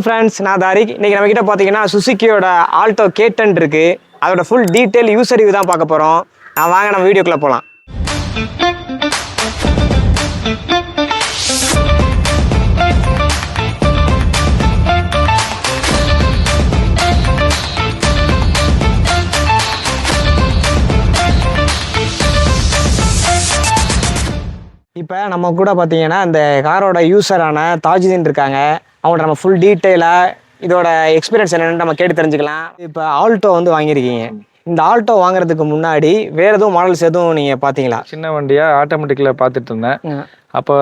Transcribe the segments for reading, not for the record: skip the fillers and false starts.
Friends, நான் தாரிக். இன்றைக்கி நம்மக்கிட்ட பார்த்தீங்கன்னா சுசுக்கியோட ஆல்டோ K10 இருக்குது. அதோட ஃபுல் டீட்டெயில் யூசர் ரிவ்யூ தான் பார்க்க போகிறோம். வாங்க நம்ம வீடியோக்குள்ளே போகலாம். இப்போ நம்ம கூட பார்த்தீங்கன்னா இந்த காரோட யூசரான தாஜுதீன் இருக்காங்க. அவங்கள்ட்ட நம்ம ஃபுல் டீட்டெயிலாக இதோட எக்ஸ்பீரியன்ஸ் என்னென்னு நம்ம கேட்டு தெரிஞ்சுக்கலாம். இப்போ ஆல்டோ வந்து வாங்கியிருக்கீங்க. இந்த ஆல்டோ வாங்குறதுக்கு முன்னாடி வேறு எதுவும் மாடல்ஸ் எதுவும் நீங்கள் பார்த்தீங்களா? சின்ன வண்டியாக ஆட்டோமேட்டிக்கில் பார்த்துட்டு இருந்தேன். அப்போ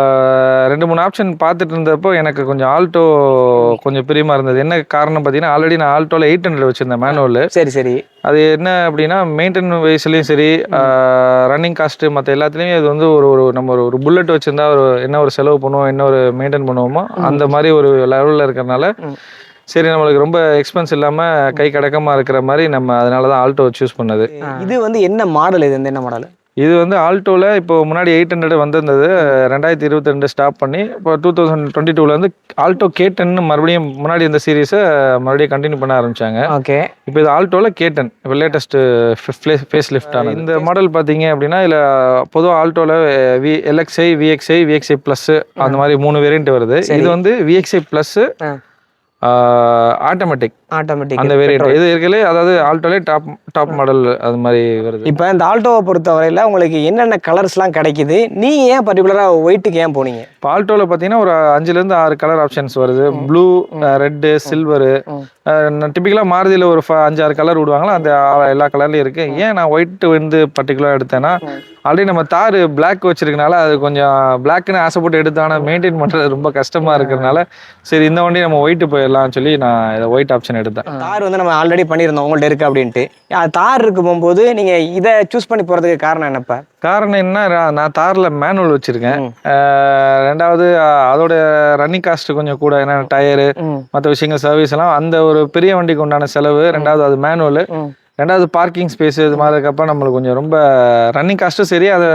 2-3 ஆப்ஷன் பார்த்துட்டு இருந்தப்போ எனக்கு கொஞ்சம் ஆல்டோ கொஞ்சம் பிரியமாக இருந்தது. என்ன காரணம் பார்த்தீங்கன்னா, ஆல்ரெடி நான் ஆல்டோவில் 800 வச்சுருந்தேன் மேனுவல். சரி. அது என்ன அப்படின்னா, மெயின்டைன் வைஸ்லேயும் சரி, ரன்னிங் காஸ்ட்டு மற்ற எல்லாத்துலேயுமே இது வந்து நம்ம ஒரு புல்லட் வச்சுருந்தா ஒரு செலவு பண்ணுவோம், என்ன ஒரு மெயின்டைன் பண்ணுவோமோ அந்த மாதிரி ஒரு லெவலில் இருக்கிறனால சரி, நம்மளுக்கு ரொம்ப எக்ஸ்பென்ஸ் இல்லாமல் கை கடக்கமாக இருக்கிற மாதிரி நம்ம அதனால தான் ஆல்டோ சூஸ் பண்ணது. இது வந்து என்ன மாடல்? இது என்ன மாடல்? இது வந்து ஆல்டோவில் இப்போ முன்னாடி 800 வந்திருந்தது. 2022 ஸ்டாப் பண்ணி இப்போ 2022 வந்து ஆல்டோ K10 மறுபடியும் முன்னாடி இந்த சீரீஸை மறுபடியும் கண்டினியூ பண்ண ஆரம்பிச்சாங்க. ஓகே. இப்போ இது ஆல்டோவில் K10 இப்போ லேட்டஸ்ட் ஃபேஸ் லிஃப்ட் ஆனது. இந்த மாடல் பார்த்தீங்க அப்படின்னா இதில் பொதுவாக ஆல்டோவில் LXi, VXi ப்ளஸ் அந்த மாதிரி 3 வேரியன்ட் வருது. இது வந்து VXi ப்ளஸ் ஆட்டோமேட்டிக் அந்த வேரியன்ட். இது இருக்கலே, அதாவது ஆல்டோலே டாப் மாடல் அது மாதிரி வருது. இப்போ இந்த ஆல்டோவை பொறுத்தவரையில் உங்களுக்கு என்னென்ன கலர்ஸ்லாம் கிடைக்குது? நீங்கள் ஏன் பர்டிகுலராக ஒயிட்டுக்கு ஏன் போனீங்க? இப்போ ஆல்டோவில் பார்த்தீங்கன்னா ஒரு 5-6 கலர் ஆப்ஷன்ஸ் வருது. Blue, red, silver. டிப்பிக்கலாக மாருதியில் ஒரு 5-6 கலர் விடுவாங்களா, அந்த எல்லா கலர்லையும் இருக்குது. ஏன் நான் ஒயிட் வந்து பர்டிகுலராக எடுத்தேன்னா, ஆல்ரெடி நம்ம தார் பிளாக் வச்சிருக்கனால அது கொஞ்சம் பிளாக்னு ஆசைப்பட்டு எடுத்தானா மெயின்டைன் பண்ணுறது ரொம்ப கஷ்டமாக இருக்கிறதுனால சரி இந்த வண்டி நம்ம ஒயிட்டு போயிடலாம்னு சொல்லி நான் இதை ஒயிட் ஆப்ஷன் எடுத்தேன். தார் வந்து நம்ம ஆல்ரெடி பண்ணியிருந்தோம் உங்கள்ட்ட இருக்குது அப்படின்ட்டு. தார் இருக்கு போகும்போது நீங்கள் இதை சூஸ் பண்ணி போகிறதுக்கு காரணம் என்னப்பா? காரணம் என்ன, நான் தாரில் மேனுவல் வச்சுருக்கேன். ரெண்டாவது அதோட ரன்னிங் காஸ்ட் கொஞ்சம் கூட, ஏன்னா டயரு மற்ற விஷயங்கள் சர்வீஸ் எல்லாம் அந்த ஒரு பெரிய வண்டிக்கு உண்டான செலவு. ரெண்டாவது அது மேனுவல். ரெண்டாவது பார்க்கிங் ஸ்பேஸ் இது மாதிரி இருக்கப்போ நம்மளுக்கு கொஞ்சம் ரொம்ப ரன்னிங் காஸ்ட்டும் சரி, அதை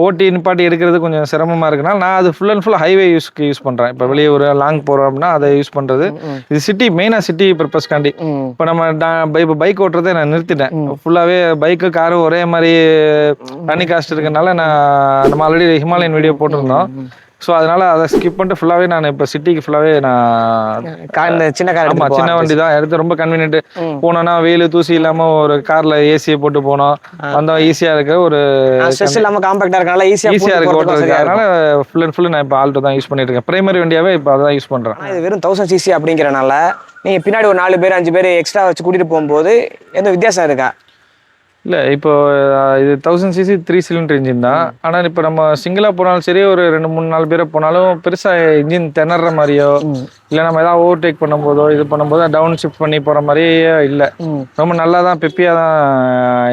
ஓட்டி நிப்பாட்டி எடுக்கிறது கொஞ்சம் சிரமமாக இருக்குனால நான் அது full and full highway use பண்ணுறேன். இப்போ வெளியே ஒரு லாங் போகிறோம் அப்படின்னா அதை யூஸ் பண்ணுறது. இது சிட்டி, மெயினாக சிட்டி பர்பஸ்காண்டி. இப்போ இப்போ பைக் ஓட்டுறதை நான் நிறுத்திட்டேன். ஃபுல்லாகவே பைக்கு காரும் ஒரே மாதிரி ரன்னிங் காஸ்ட் இருக்கிறதுனால நம்ம ஆல்ரெடி ஹிமாலயன் வீடியோ போட்டிருந்தோம். ஸோ அதனால அதை ஸ்கிப் பண்ணிட்டு ஃபுல்லாகவே நான் இப்போ சிட்டிக்கு ஃபுல்லாகவே சின்ன வண்டி தான் எடுத்து ரொம்ப கன்வீனியன்ட். போனோன்னா வெயில் தூசி இல்லாமல் ஒரு காரில் ஏசியை போட்டு போனோம் வந்தோம், ஈஸியாக இருக்க ஒரு காம்பாக்டாக இருக்கனால ஈஸியாக இருக்கு ஓட்டுறதுக்கு. அதனால ஃபுல் அண்ட் ஃபுல் நான் இப்போ ஆல்டோ தான் யூஸ் பண்ணிட்டு இருக்கேன். பிரைமரி வண்டியாவே இப்போ அதை தான் யூஸ் பண்ணுறேன். இது வெறும் 1000 cc அப்படிங்கிறனால நீங்கள் பின்னாடி ஒரு 4 பேர் 5 பேர் எக்ஸ்ட்ரா வச்சு கூட்டிகிட்டு போகும்போது எந்த வித்தியாசம் இருக்கா? இல்லை, இப்போ இது 1000 cc 3 சிலிண்டர் இன்ஜின் தான். ஆனால் இப்போ நம்ம சிங்கிளாக போனாலும் சரி, ஒரு 2-3-4 பேரை போனாலும் பெருசாக இன்ஜின் திணற மாதிரியோ இல்லை நம்ம ஏதாவது ஓவர்டேக் பண்ணும்போதோ இது பண்ணும்போது டவுன் ஷிஃப்ட் பண்ணி போகிற மாதிரியே இல்லை. ரொம்ப நல்லா தான் பெப்பியாக தான்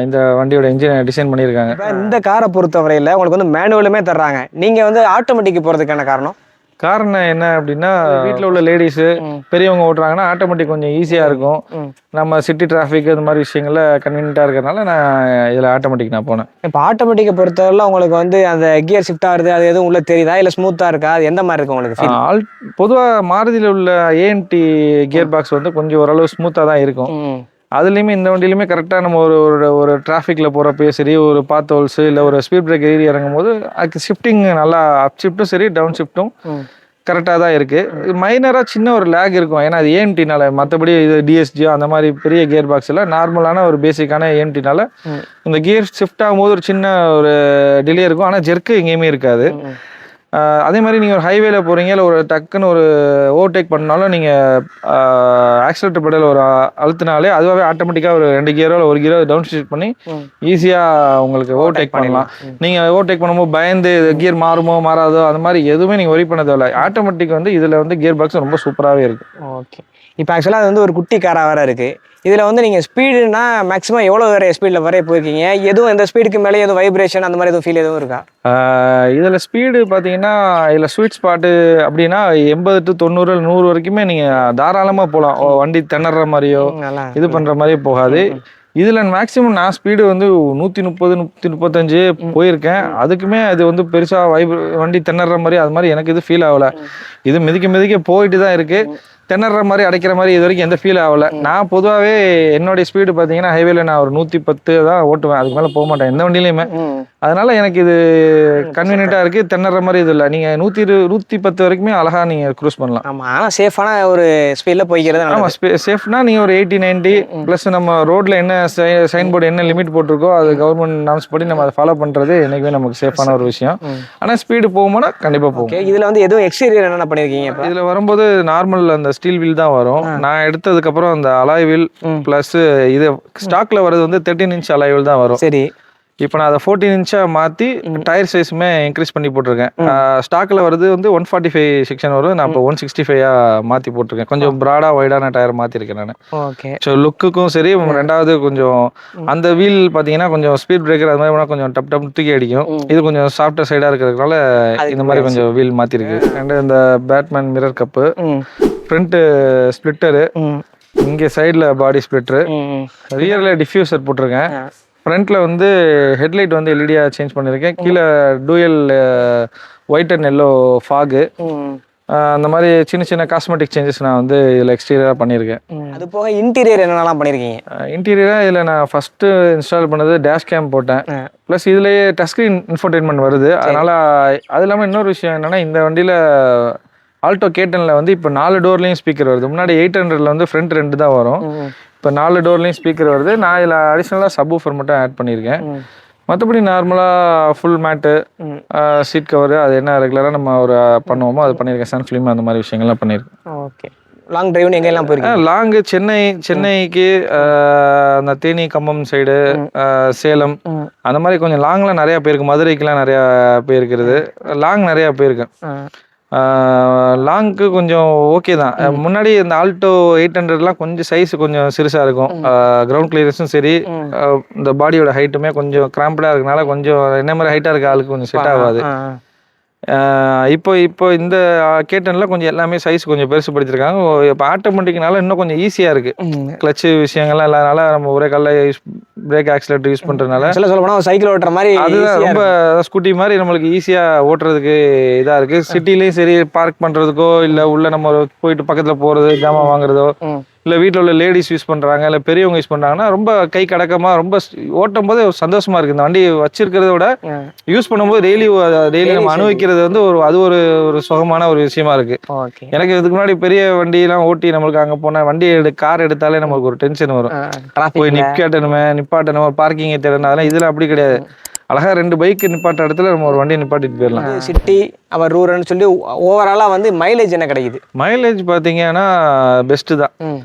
இந்த வண்டியோட இன்ஜினை டிசைன் பண்ணியிருக்காங்க. இந்த காரை பொறுத்தவரையில் உங்களுக்கு வந்து மேனுவலுமே தர்றாங்க. நீங்கள் வந்து ஆட்டோமேட்டிக் போகிறதுக்கான காரணம் என்ன அப்படின்னா, வீட்டில் உள்ள லேடிஸு பெரியவங்க ஓட்டுறாங்கன்னா ஆட்டோமேட்டிக் கொஞ்சம் ஈஸியாக இருக்கும். நம்ம சிட்டி டிராஃபிக் இது மாதிரி விஷயங்கள்ல கன்வீனியன்ட்டாக இருக்கிறதுனால நான் இதில் ஆட்டோமேட்டிக் நான் போனேன். இப்போ ஆட்டோமேட்டிக்கை பொறுத்தவரை உங்களுக்கு வந்து அந்த கியர் ஷிஃப்ட் ஆகுது, அது எதுவும் உள்ள தெரியுதா இல்லை ஸ்மூத்தாக இருக்கா? அது எந்த மாதிரி இருக்கு உங்களுக்கு? பொதுவாக மாருதியில் உள்ள ANT கியர் பாக்ஸ் வந்து கொஞ்சம் ஓரளவு ஸ்மூத்தாக தான் இருக்கும். அதுலேயுமே இந்த வண்டியிலுமே கரெக்டாக நம்ம ஒரு டிராஃபிக்கில் போகிறப்போ சரி, ஒரு பாத் ஹோல்ஸு இல்லை ஒரு ஸ்பீட் பிரேக் ஏறி இறங்கும் போது அதுக்கு ஷிஃப்டிங் நல்லா அப் ஷிஃப்ட்டும் சரி டவுன் ஷிஃப்ட்டும் கரெக்டாக தான் இருக்குது. மைனராக சின்ன ஒரு லேக் இருக்கும், ஏன்னா அது ANTனால. மற்றபடி இது DSG அந்த மாதிரி பெரிய கியர் பாக்ஸில் நார்மலான ஒரு பேசிக்கான ANTனால இந்த கியர் ஷிஃப்ட் ஆகும்போது ஒரு சின்ன ஒரு டிலே இருக்கும். ஆனால் ஜெர்க்கு எங்கேயுமே இருக்காது. அதே மாதிரி நீங்கள் ஒரு ஹைவேல போகிறீங்க, இல்லை ஒரு டக்குன்னு ஒரு ஓவர்டேக் பண்ணாலும் நீங்கள் ஆக்சிலேட்டர் பெடல் ஒரு அழுத்தினாலே அதுவாகவே ஆட்டோமேட்டிக்காக ஒரு 2 கியரோ இல்லை 1 கியரோ டவுன் ஷிஃப்ட் பண்ணி ஈஸியாக உங்களுக்கு ஓவர்டேக் பண்ணலாம். நீங்கள் ஓவர்டேக் பண்ணும்போது பயந்து கியர் மாறுமோ மாறாதோ அந்த மாதிரி எதுவுமே நீங்கள் ஒரி பண்ண தேவையில்லை. ஆட்டோமேட்டிக் வந்து இதில் வந்து கியர் பாக்ஸ் ரொம்ப சூப்பராகவே இருக்குது. ஓகே. இப்போ ஆக்சுவலாக அது வந்து ஒரு குட்டி காராக வேறு இருக்குது. இதில் வந்து நீங்கள் ஸ்பீடுனா மேக்ஸிமம் எவ்வளோ வேறு ஸ்பீடில் வரைய போயிருக்கீங்க? எதுவும் இந்த ஸ்பீடுக்கு மேலே எதுவும் வைப்ரேஷன் அந்த மாதிரி எதுவும் ஃபீல் எதுவும் இருக்கா? இதில் ஸ்பீடு பார்த்தீங்கன்னா இதில் ஸ்வீட் ஸ்பாட்டு அப்படின்னா 80 to 90 100 வரைக்குமே நீங்கள் தாராளமாக போகலாம். வண்டி திணற மாதிரியோ இது பண்ணுற மாதிரியோ போகாது. இதில் மேக்ஸிமம் நான் ஸ்பீடு வந்து 130 135 போயிருக்கேன். அதுக்குமே அது வந்து பெருசாக வண்டி திணற மாதிரி அது மாதிரி எனக்கு இது ஃபீல் ஆகலை. இது மிதிக்க போயிட்டு தான் இருக்குது. திணற மாதிரி அடைக்கிற மாதிரி இது வரைக்கும் எந்த ஃபீல் ஆகல. நான் பொதுவாகவே என்னுடைய ஸ்பீடு பார்த்தீங்கன்னா ஹைவேல நான் ஒரு 110 தான் ஓட்டுவேன், அதுக்கு மேலே போக மாட்டேன் எந்த வண்டியிலையுமே. அதனால எனக்கு இது கன்வீனியன்ட்டா இருக்கு, திணற மாதிரி இது இல்லை. நீங்க 110 வரைக்குமே அழகா நீங்க க்ரூஸ் பண்ணலாம். ஆமா, ஆனா சேஃபான ஒரு ஸ்பீட்ல போய்க்கிறது. ஆமா, சேஃப்னா நீங்க ஒரு 80-90 ப்ளஸ் நம்ம ரோட்ல என்ன சைன் போர்டு என்ன லிமிட் போட்டிருக்கோ அது கவர்மெண்ட் நார்ம்ஸ் படி நம்ம அதை ஃபாலோ பண்றது என்னைக்குமே நமக்கு சேஃபான ஒரு விஷயம். ஆனா ஸ்பீடு போகும்போது கண்டிப்பா போகும். இதுல வந்து எதுவும் எக்ஸ்டீரியர் என்னென்ன பண்ணிருக்கீங்க? இதுல வரும்போது நார்மல் அந்த ஸ்டீல் வீல் தான் வரும். நான் எடுத்ததுக்கு அப்புறம் அந்த அலாய் வீல் பிளஸ் இது ஸ்டாக்ல வர்றது வந்து 13 இன்ச் அலாய் வீல் தான் வரும். சரி, இப்போ நான் அதை 14 இன்ச்சா மாற்றி டயர் சைஸுமே இன்க்ரீஸ் பண்ணி போட்டிருக்கேன். ஸ்டாக்கில் வருது வந்து 145 செக்ஷன் வரும், நான் இப்போ 165 மாற்றி போட்டிருக்கேன். கொஞ்சம் ப்ராடாக வைடான டயர் மாற்றிருக்கேன் நான். ஓகே. ஸோ லுக்குக்கும் சரி, ரெண்டாவது கொஞ்சம் அந்த வீல் பார்த்தீங்கன்னா கொஞ்சம் ஸ்பீட் பிரேக்கர் அது மாதிரி கொஞ்சம் டப் டப் தூக்கி அடிக்கும். இது கொஞ்சம் சாஃப்டர் சைடாக இருக்கிறதுனால இந்த மாதிரி கொஞ்சம் வீல் மாற்றிருக்கு. அண்ட் இந்த பேட்மேன் மிரர் கப்பு, ஃப்ரண்ட்டு ஸ்ப்ளிட்டரு, இங்கே சைடில் பாடி ஸ்ப்ளிட்டரு, ரியரில் டிஃப்யூசர் போட்டிருக்கேன். ஃப்ரண்ட்ல வந்து ஹெட்லைட் வந்து எல்இடியாக சேஞ்ச் பண்ணியிருக்கேன். கீழே dual white and yellow fog, அந்த மாதிரி சின்ன சின்ன காஸ்மெட்டிக் சேஞ்சஸ் நான் வந்து இதில் எக்ஸ்டீரியராக பண்ணியிருக்கேன். அது போக இன்டீரியர் என்னென்னலாம் பண்ணியிருக்கீங்க? இன்டீரியராக இதில் நான் ஃபஸ்ட்டு இன்ஸ்டால் பண்ணது டேஷ் கேம் போட்டேன். ப்ளஸ் இதுலேயே டச் ஸ்க்ரீன் இன்ஃபோர்டைன்மெண்ட் வருது. அதனால் அது இல்லாமல் இன்னொரு விஷயம் என்னென்னா, இந்த வண்டியில் ஆல்டோ K10ல வந்து இப்போ 4 டோர்லேயும் ஸ்பீக்கர் வருது. முன்னாடி 800ல வந்து ஃப்ரண்ட் 2 தான் வரும், இப்போ 4 டோர்லேயும் ஸ்பீக்கர் வருது. நான் இதில் அடிஷ்னலாக சப்வூஃபர் மட்டும் ஆட் பண்ணியிருக்கேன். மற்றபடி நார்மலாக ஃபுல் மேட்டு, சீட் கவரு, அது என்ன ரெகுலராக நம்ம ஒரு பண்ணுவோமோ அது பண்ணியிருக்கேன். சன் ஃபிலிம் அந்த மாதிரி விஷயங்கள்லாம் பண்ணியிருக்கேன். ஓகே. லாங் டிரைவ்னு எங்கெல்லாம் போயிருக்கேன்? லாங்கு சென்னைக்கு அந்த தேனி கம்பம் சைடு, சேலம் அந்த மாதிரி கொஞ்சம் லாங்லாம் நிறையா போயிருக்கு. மதுரைக்கெலாம் நிறையா போயிருக்கிறது, லாங் நிறையா போயிருக்கேன். லாங்க்கு கொஞ்சம் ஓகே தான். முன்னாடி இந்த ஆல்டோ 800லாம் கொஞ்சம் சைஸ் கொஞ்சம் சிறுசாக இருக்கும். கிரவுண்ட் கிளியரன்ஸும் சரி, இந்த பாடியோட ஹைட்டுமே கொஞ்சம் கிராம்படாக இருக்கனால கொஞ்சம் என்ன மாதிரி ஹைட்டாக இருக்க ஆளுக்கு கொஞ்சம் செட் ஆகாது. இப்போ இந்த K10ல கொஞ்சம் எல்லாமே சைஸ் கொஞ்சம் பெருசுப்படுத்திருக்காங்க. இப்போ ஆட்டோமேட்டிக்னால இன்னும் கொஞ்சம் ஈஸியாக இருக்குது. கிளச்சு விஷயங்கள்லாம் இல்லாதனால நம்ம ஒரே காலில் பிரேக் ஆக்சிலேட்டர் யூஸ் பண்ணுறதுனால சொல்ல போனால் சைக்கிள் ஓட்டுற மாதிரி, அதுதான் ரொம்ப ஸ்கூட்டி மாதிரி நம்மளுக்கு ஈஸியாக ஓட்டுறதுக்கு இதாக இருக்குது. சிட்டிலையும் சரி, பார்க் பண்ணுறதுக்கோ இல்லை உள்ள நம்ம போயிட்டு பக்கத்தில் போகிறது, ஜாமான் வாங்குறதோ, இல்லை வீட்டில் உள்ள லேடிஸ் யூஸ் பண்ணுறாங்க, இல்லை பெரியவங்க யூஸ் பண்ணுறாங்கன்னா ரொம்ப கை கடக்கமாக ரொம்ப ஓட்டும் போது சந்தோஷமாக இருக்குது. இந்த வண்டி வச்சிருக்கிறத விட யூஸ் பண்ணும்போது டெய்லி நம்ம அனுபவிக்கிறது வந்து அது ஒரு சுகமான ஒரு விஷயமா இருக்குது. எனக்கு இதுக்கு முன்னாடி பெரிய வண்டியெல்லாம் ஓட்டி நம்மளுக்கு அங்கே போனால் வண்டி கார் எடுத்தாலே நமக்கு ஒரு டென்ஷன் வரும். போய் நிப்பாட்டணும், பார்க்கிங் தேடணும். அதெல்லாம் இதில் அப்படி கிடையாது. அழகா 2 பைக் நிப்பாட்ட இடத்துல நம்ம ஒரு வண்டியை நிப்பாட்டிட்டு போயிடலாம். சிட்டி அவர் ரூரல்னு சொல்லி ஓவராலாக வந்து மைலேஜ் என்ன கிடைக்குது? மைலேஜ் பார்த்தீங்கன்னா பெஸ்ட்டு தான்.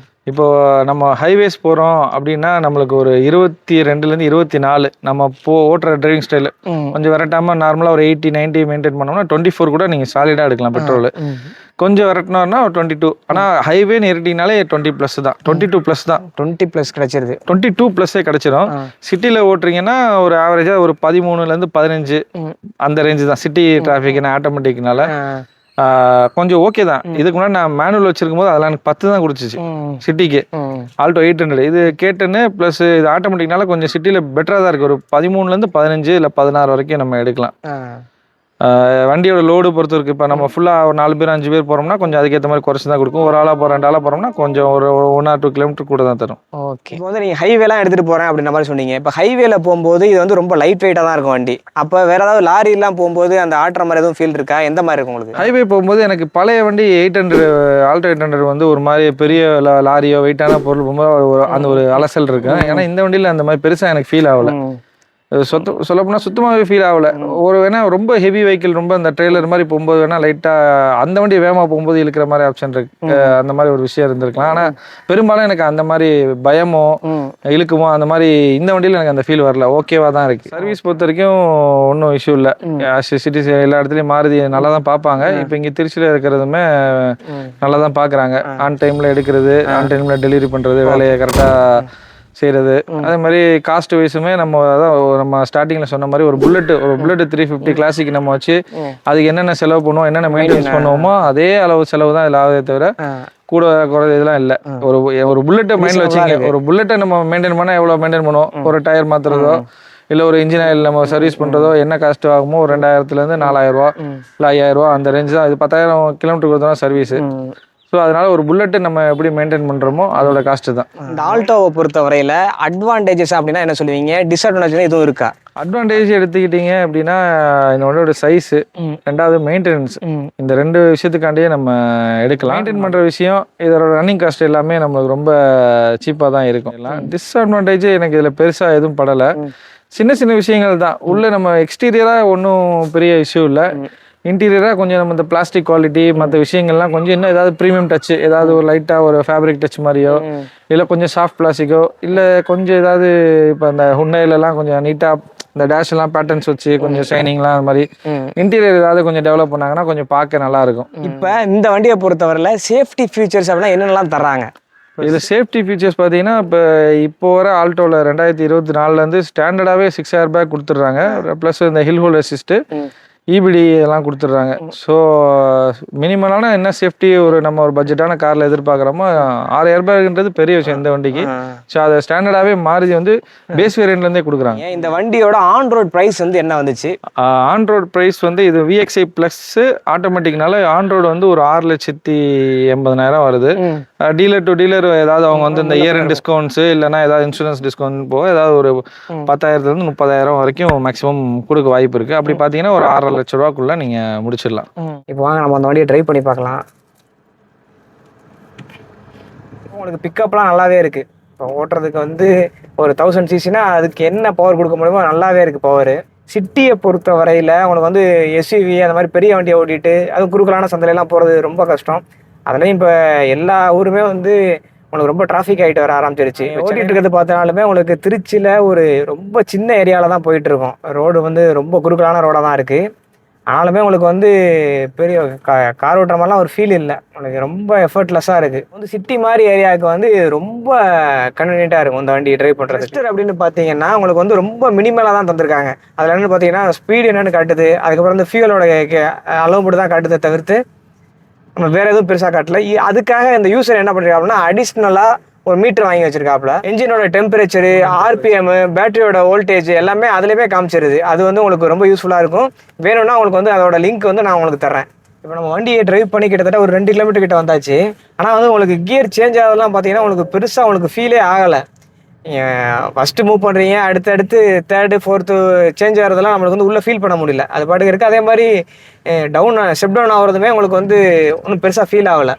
இப்போ நம்ம ஹைவேஸ் போகிறோம் அப்படின்னா நம்மளுக்கு ஒரு 22லேருந்து 24 நம்ம ஓட்டுற டிரைவிங் ஸ்டைலு கொஞ்சம் விரட்டாமல் நார்மலாக ஒரு 80-90 மெயின்டைன் பண்ணோம்னா 24 கூட நீங்கள் சாலிடாக எடுக்கலாம் பெட்ரோல். கொஞ்சம் விரட்டினோம்னா 22. ஆனால் ஹைவேன்னு ஏறிட்டிங்கனாலே 20+ தான், 22+ தான். 20+ கிடைச்சிருது, 22+ கிடைச்சிடும். சிட்டியில் ஓட்டுறீங்கன்னா ஒரு ஆவரேஜாக ஒரு 13லேருந்து 15 அந்த ரேஞ்சு தான். சிட்டி டிராஃபிக்னா ஆட்டோமேட்டிக்னால கொஞ்சம் ஓகே தான். இதுக்கு முன்னாடி நான் மேனுவல் வச்சிருக்கும் போது அதெல்லாம் எனக்கு 10 தான் கொடுத்துச்சு சிட்டிக்கு. ஆல்டோ 800 இது K10 ப்ளஸ் இது ஆட்டோமேட்டிக்னால கொஞ்சம் சிட்டியில் பெட்டராக தான் இருக்குது. ஒரு 13லேருந்து 15 இல்லை 16 வரைக்கும் நம்ம எடுக்கலாம். வண்டியோட லோடு பொறுத்து இருக்குது. இப்போ நம்ம ஃபுல்லாக ஒரு 4 பேர் 5 பேர் போகிறோம்னா கொஞ்சம் அதுக்கேற்ற மாதிரி குறைச்சி தான் கொடுக்கும். ஒரு ஆளாக 2 ஆளாக போகிறோம்னா கொஞ்சம் ஒரு 1 or 2 கிலோமீட்டர் கூட தான் தரும். ஓகே. இப்போ வந்து நீங்கள் ஹைவேலாம் எடுத்துகிட்டு போகிறேன் அப்படின்ற மாதிரி சொன்னீங்க. இப்போ ஹைவேல போகும்போது இது வந்து ரொம்ப லைட் வெயிட்டாக தான் இருக்கும் வண்டி. அப்போ வேறு ஏதாவது லாரிலாம் போகும்போது அந்த ஆட்டுற மாதிரி எதுவும் ஃபீல் இருக்கா? எந்த மாதிரி இருக்கும் உங்களுக்கு? ஹைவே போகும்போது எனக்கு பழைய வண்டி 800 ஆல்டோ 800 வந்து ஒரு மாதிரி பெரிய லாரியோ வெயிட்டான பொருள் போகும்போது அந்த ஒரு அலசல் இருக்கு. ஏன்னா இந்த வண்டியில் அந்த மாதிரி பெருசாக எனக்கு ஃபீல் ஆகலை. சொல்லப்போனால் சுத்தமாகவே ஃபீல் ஆகலை. ஒரு வேணா ரொம்ப ஹெவி வெஹிக்கிள் ரொம்ப அந்த ட்ரெய்லர் மாதிரி போகும்போது வேணா லைட்டாக அந்த வண்டி வேகமாக போகும்போது இழுக்கிற மாதிரி ஆப்ஷன் இருக்கு. அந்த மாதிரி ஒரு விஷயம் இருந்திருக்கலாம். ஆனால் பெரும்பாலும் எனக்கு அந்த மாதிரி பயமோ இழுக்குமோ அந்த மாதிரி இந்த வண்டியில் எனக்கு அந்த ஃபீல் வரல. ஓகேவா தான் இருக்கு. சர்வீஸ் பொறுத்த வரைக்கும் ஒன்றும் இஷ்யூ இல்லை. சிட்டிஸ் எல்லா இடத்துலையும் மாருதி நல்லா தான் பார்ப்பாங்க. இப்போ இங்கே திருச்சியில் இருக்கிறதுமே நல்லா தான் பார்க்குறாங்க. ஆன் டைமில் எடுக்கிறது, ஆன் டைமில் டெலிவரி பண்ணுறது, வேலையை கரெக்டாக செய்கிறது. அதே மாதிரி காஸ்ட் வைஸுமே நம்ம ஸ்டார்டிங்கில் சொன்ன மாதிரி ஒரு புல்லட் 350 கிளாசிக் நம்ம வச்சு அதுக்கு என்னென்ன செலவு பண்ணுவோம், என்னென்ன மெயின்டைன்ஸ் பண்ணுவோமோ அதே அளவு செலவு தான் இதில் ஆகுதே தவிர கூட குறைஞ்ச இதெல்லாம் இல்லை. ஒரு புல்லட்டை மைண்டில் வச்சுங்க. ஒரு புல்லட்டை நம்ம மெயின்டைன் பண்ணால் எவ்வளோ மெயின்டைன் பண்ணுவோம்? ஒரு டயர் மாற்றுறதோ இல்லை ஒரு இன்ஜின் ஆயில் நம்ம சர்வீஸ் பண்ணுறதோ என்ன காஸ்ட் ஆகுமோ ஒரு 2000லேருந்து 4000 ரூபா இல்லை 5000 ரூபா அந்த ரேஞ்சு தான். இது 10,000 கிலோமீட்டர் கொடுத்தோம்னா சர்வீஸு. ஸோ அதனால ஒரு புல்லட்டு நம்ம எப்படி மெயின்டைன் பண்ணுறோமோ அதோட காஸ்ட்டு தான். இந்த ஆல்டோவை பொறுத்த வரையில் அட்வான்டேஜஸ் அப்படின்னா என்ன சொல்லுவீங்க, டிஸ்அட்வான்டேஜ் எதுவும் இருக்கா? அட்வான்டேஜ் எடுத்துக்கிட்டீங்க அப்படின்னா இதோட சைஸு, ரெண்டாவது மெயின்டெனன்ஸ், இந்த 2 விஷயத்துக்காண்டியே நம்ம எடுக்கலாம். மெயின்டைன் பண்ணுற விஷயம், இதோட ரன்னிங் காஸ்ட் எல்லாமே நம்மளுக்கு ரொம்ப சீப்பாக தான் இருக்கும். டிஸ்அட்வான்டேஜ் எனக்கு இதில் பெருசாக எதுவும் படலை. சின்ன சின்ன விஷயங்கள் தான். உள்ளே நம்ம எக்ஸ்டீரியராக ஒன்றும் பெரிய இஷ்யூ இல்லை. இன்டீரியராக கொஞ்சம் நம்ம இந்த பிளாஸ்டிக் குவாலிட்டி மற்ற விஷயங்கள்லாம் கொஞ்சம் இன்னும் ஏதாவது ப்ரீமியம் டச்சு, ஏதாவது ஒரு லைட்டாக ஒரு ஃபேப்ரிக் டச் மாதிரியோ, இல்லை கொஞ்சம் சாஃப்ட் பிளாஸ்டிக்கோ, இல்லை கொஞ்சம் ஏதாவது இப்போ அந்த ஹுண்டாயிலலாம் கொஞ்சம் நீட்டாக இந்த டேஷ் எல்லாம் பேட்டர்ன்ஸ் வச்சு கொஞ்சம் ஷைனிங்லாம் அந்த மாதிரி இன்டீரியர் ஏதாவது கொஞ்சம் டெவலப் பண்ணாங்கன்னா கொஞ்சம் பார்க்க நல்லா இருக்கும். இப்போ இந்த வண்டியை பொறுத்தவரையில் சேஃப்டி ஃபீச்சர்ஸ் அப்படின்னா என்னென்னலாம் தர்றாங்க? இதில் சேஃப்டி ஃபீச்சர்ஸ் பார்த்தீங்கன்னா இப்போ வர ஆல்டோவில் 2024 ஸ்டாண்டர்டாகவே 6 ஏர் பேக் கொடுத்துட்றாங்க. ப்ளஸ் இந்த ஹில் ஹோல்ட் அசிஸ்ட்டு, இபிடி இதெல்லாம் கொடுத்துட்றாங்க. ஸோ மினிமலான என்ன சேஃப்டி நம்ம ஒரு பட்ஜெட்டான காரில் எதிர்பார்க்குறோமோ 6 ஏர் பேக்ன்றது பெரிய விஷயம் இந்த வண்டிக்கு. ஸோ அதை ஸ்டாண்டர்டாகவே மாருதி பேஸ் வேரியண்ட்லேருந்தே கொடுக்குறாங்க. இந்த வண்டியோட ஆன் ரோட் ப்ரைஸ் என்ன வந்துச்சு? ஆன் ரோட் ப்ரைஸ் இது VXI ப்ளஸ் ஆட்டோமேட்டிக்னால ஆன் ரோடு ஒரு 6,80,000 வருது. டீலர் டு டீலர் ஏதாவது அவங்க இந்த இயர் எண்ட் டிஸ்கவுண்ட்ஸு இல்லைனா ஏதாவது இன்சூரன்ஸ் டிஸ்கவுண்ட் போக ஏதாவது ஒரு 10,000 to 30,000 வரைக்கும் மேக்ஸிமம் கொடுக்க வாய்ப்பு இருக்குது. அப்படி பார்த்தீங்கன்னா ஒரு 6.5 லட்ச ரூபாக்குள்ளே நீங்கள் முடிச்சிடலாம். இப்போ வாங்க நம்ம அந்த வண்டியை ட்ரை பண்ணி பார்க்கலாம். உங்களுக்கு பிக்கப்லாம் நல்லாவே இருக்குது. இப்போ ஓட்டுறதுக்கு ஒரு 1000 cc அதுக்கு என்ன பவர் கொடுக்க முடியுமோ நல்லாவே இருக்குது பவர். சிட்டியை பொறுத்த வரையில் உங்களுக்கு SUV அந்த மாதிரி பெரிய வண்டியை ஓட்டிட்டு அது குறுக்கலான சந்தையெல்லாம் போகிறது ரொம்ப கஷ்டம். அதுலேயும் இப்போ எல்லா ஊருமே உங்களுக்கு ரொம்ப டிராஃபிக் ஆகிட்டு வர ஆரம்பிச்சிருச்சு. ஓட்டிகிட்டு இருக்கிறது பார்த்தாலுமே உங்களுக்கு திருச்சியில் ஒரு ரொம்ப சின்ன ஏரியாவில் தான் போயிட்டு இருக்கோம். ரோடு ரொம்ப குறுக்கலான ரோடாக தான் இருக்குது. ஆனாலுமே உங்களுக்கு பெரிய கார் ஓட்டுற மாதிரிலாம் ஒரு ஃபீல் இல்லை. உங்களுக்கு ரொம்ப எஃபர்ட்லெஸ்ஸாக இருக்குது. சிட்டி மாதிரி ஏரியாவுக்கு ரொம்ப கன்வீனியண்ட்டாக இருக்கும் இந்த வண்டி ட்ரைவ் பண்ணுறது. டெஸ்டர் அப்படின்னு பார்த்தீங்கன்னா உங்களுக்கு ரொம்ப மினிமலாக தான் தந்திருக்காங்க. அதில் என்னென்னு பார்த்தீங்கன்னா ஸ்பீடு என்னென்னு காட்டுது, அதுக்கப்புறம் ஃபியூலோட அளவு மட்டும் தான் காட்டுதை தவிர்த்து நம்ம வேறு எதுவும் பெருசாக காட்டல. அதுக்காக இந்த யூசர் என்ன பண்ணிருக்காப்புனா அடிஷ்னலாக ஒரு மீட்டர் வாங்கி வச்சிருக்காப்புல. என்ஜினோட டெம்பரேச்சரு, RPM, பேட்டரியோட வோல்டேஜ் எல்லாமே அதுலேயுமே காமிச்சிருது. அது உங்களுக்கு ரொம்ப யூஸ்ஃபுல்லாக இருக்கும். வேணும்னா உங்களுக்கு அதோட லிங்க் நான் உங்களுக்கு தர்றேன். இப்போ நம்ம வண்டியை டிரைவ் பண்ணி கிட்டத்தட்ட ஒரு 2 கிலோமீட்டர் கிட்ட வந்தாச்சு. ஆனால் உங்களுக்கு கியர் சேஞ்ச் ஆகுதுலாம் பார்த்தீங்கன்னா உங்களுக்கு பெருசாக ஃபீலே ஆகலை. ஃபஸ்ட்டு மூவ் பண்ணுறீங்க, அடுத்தடுத்து 3rd 4th சேஞ்ச் ஆகிறதெல்லாம் நம்மளுக்கு உள்ளே ஃபீல் பண்ண முடியல. அது பாட்டுக்கு இருக்குது. அதே மாதிரி ஸ்டெப் டவுன் ஆகிறதுமே உங்களுக்கு ஒன்றும் பெருசாக ஃபீல் ஆகலை.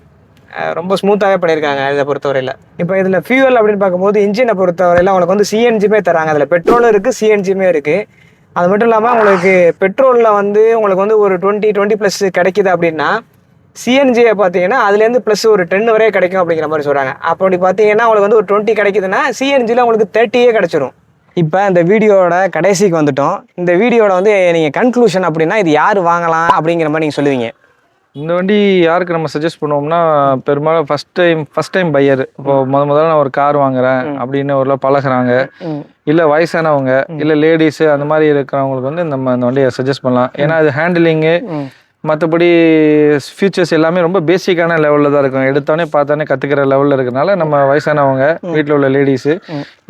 ரொம்ப ஸ்மூத்தாகவே பண்ணியிருக்காங்க இதை பொறுத்தவரையில். இப்போ இதில் ஃபியூவல் அப்படின்னு பார்க்கும்போது இன்ஜினை பொறுத்தவரையில் உங்களுக்கு CNGமே தராங்க. அதில் பெட்ரோலும் இருக்குது, CNGமே இருக்குது. அது மட்டும் இல்லாமல் உங்களுக்கு பெட்ரோலில் உங்களுக்கு ஒரு 20+ கிடைக்கிது அப்படின்னா CNGயை பார்த்தீங்கன்னா அதுலேருந்து ப்ளஸ் ஒரு 10 வரையே கிடைக்கும் அப்படிங்கிற மாதிரி சொல்கிறாங்க. அப்படி பார்த்தீங்கன்னா உங்களுக்கு ஒரு 20 கிடைக்குதுன்னா CNGயில் உங்களுக்கு 30 கிடச்சிரும். இப்போ இந்த வீடியோட கடைசிக்கு வந்துட்டோம். இந்த வீடியோட நீங்கள் கன்க்ளூஷன் அப்படின்னா இது யார் வாங்கலாம் அப்படிங்கிற மாதிரி நீங்கள் சொல்லுவீங்க? இந்த வண்டி யாருக்கு நம்ம சஜஸ்ட் பண்ணுவோம்னா பெரும்பாலும் ஃபர்ஸ்ட் டைம் பையர். இப்போ முதல்ல நான் ஒரு கார் வாங்குறேன் அப்படின்னு ஒரு பழகுறாங்க, இல்லை வயசானவங்க, இல்லை லேடிஸு அந்த மாதிரி இருக்கிறவங்களுக்கு நம்ம இந்த வண்டியை சஜஸ்ட் பண்ணலாம். ஏன்னா அது ஹேண்டிலிங்கு மற்றபடி ஃபியூச்சர்ஸ் எல்லாமே ரொம்ப பேசிக்கான லெவலில் தான் இருக்கும். எடுத்தோடனே பார்த்தோன்னே கற்றுக்கிற லெவலில் இருக்கிறனால நம்ம வயசானவங்க, வீட்டில் உள்ள லேடிஸு,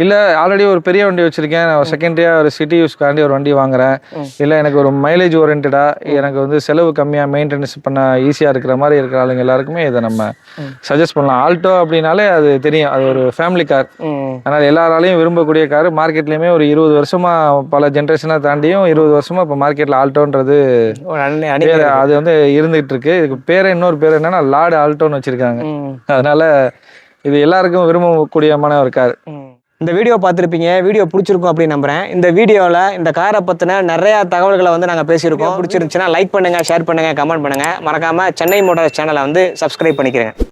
இல்லை ஆல்ரெடி ஒரு பெரிய வண்டி வச்சுருக்கேன், நான் செகண்டரியாக ஒரு சிட்டி யூஸ்க்காண்டி ஒரு வண்டி வாங்குறேன், இல்லை எனக்கு ஒரு மைலேஜ் ஓரியன்டாக எனக்கு செலவு கம்மியாக மெயின்டெனன்ஸ் பண்ண ஈஸியாக இருக்கிற மாதிரி இருக்கிற ஆளுங்க எல்லாருக்குமே இதை நம்ம சஜஸ்ட் பண்ணலாம். ஆல்டோ அப்படின்னாலே அது தெரியும், அது ஒரு ஃபேமிலி கார். அதனால் எல்லாராலையும் விரும்பக்கூடிய கார். மார்க்கெட்லேயுமே ஒரு 20 வருஷமாக பல ஜென்ரேஷனாக தாண்டியும் 20 வருஷமாக இப்போ மார்க்கெட்டில் ஆல்டோன்றது அது இருந்துகிட்டு இருக்கு. இதுக்கு இன்னொரு பேர் என்னன்னா லார்டு ஆல்டோன்னு வச்சிருக்காங்க. அதனால இது எல்லாருக்கும் விரும்பக்கூடியமான ஒரு கார். இந்த வீடியோ பார்த்துருப்பீங்க, வீடியோ பிடிச்சிருக்கும் அப்படின்னு நம்புறேன். இந்த வீடியோவில் இந்த காரை பற்றின நிறையா தகவல்களை நாங்கள் பேசியிருக்கோம். பிடிச்சிருந்துச்சுன்னா லைக் பண்ணுங்கள், ஷேர் பண்ணுங்கள், கமெண்ட் பண்ணுங்கள். மறக்காமல் சென்னை மோட்டார்ஸ் சேனலை சப்ஸ்கிரைப் பண்ணிக்கிறேங்க.